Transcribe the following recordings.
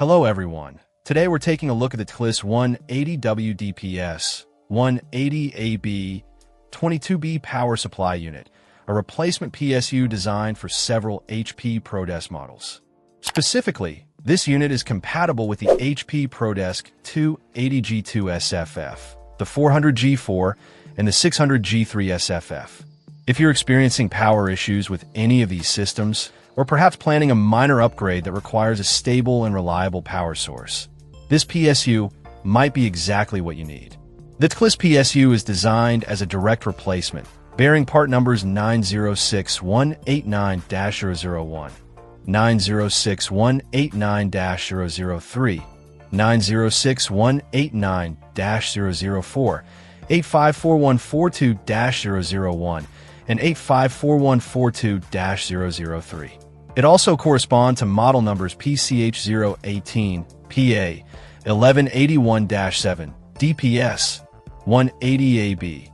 Hello everyone. Today we're taking a look at the DPS-180W DPS-180AB-22B power supply unit, a replacement PSU designed for several HP ProDesk models. Specifically, this unit is compatible with the HP ProDesk 280G2 SFF, the 400G4, and the 600G3 SFF. If you're experiencing power issues with any of these systems, or perhaps planning a minor upgrade that requires a stable and reliable power source, this PSU might be exactly what you need. The DPS PSU is designed as a direct replacement, bearing part numbers 906-189-001, 906-189-003, 906-189-004, 854142-001, and 854142-003. It also corresponds to model numbers PCH018, PA, 1181-7, DPS, 180AB,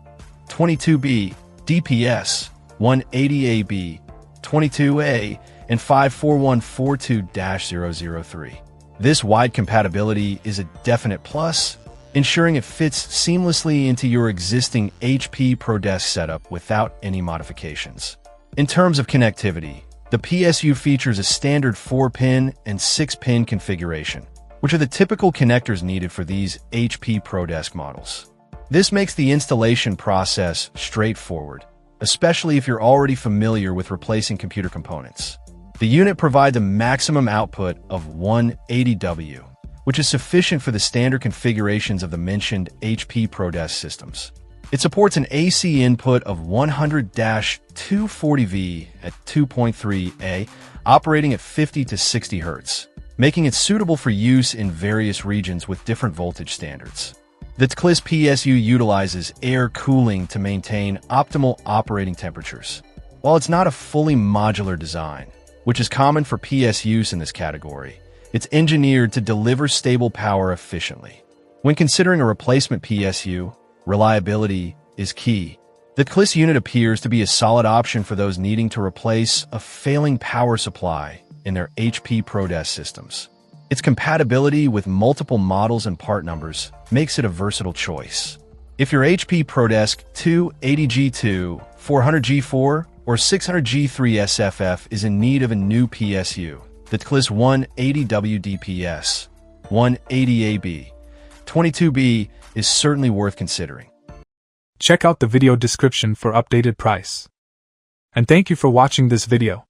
22B, DPS, 180AB, 22A, and 54142-003. This wide compatibility is a definite plus, ensuring it fits seamlessly into your existing HP ProDesk setup without any modifications. In terms of connectivity, the PSU features a standard 4-pin and 6-pin configuration, which are the typical connectors needed for these HP ProDesk models. This makes the installation process straightforward, especially if you're already familiar with replacing computer components. The unit provides a maximum output of 180W, which is sufficient for the standard configurations of the mentioned HP ProDesk systems. It supports an AC input of 100-240V at 2.3A, operating at 50 to 60 Hz, making it suitable for use in various regions with different voltage standards. The DPS PSU utilizes air cooling to maintain optimal operating temperatures. While it's not a fully modular design, which is common for PSUs in this category, it's engineered to deliver stable power efficiently. When considering a replacement PSU, reliability is key. The DPS unit appears to be a solid option for those needing to replace a failing power supply in their HP ProDesk systems. Its compatibility with multiple models and part numbers makes it a versatile choice. If your HP ProDesk 280G2, 400G4, or 600G3 SFF is in need of a new PSU, the DPS 180W DPS 180AB 22B is certainly worth considering. Check out the video description for updated price. And thank you for watching this video.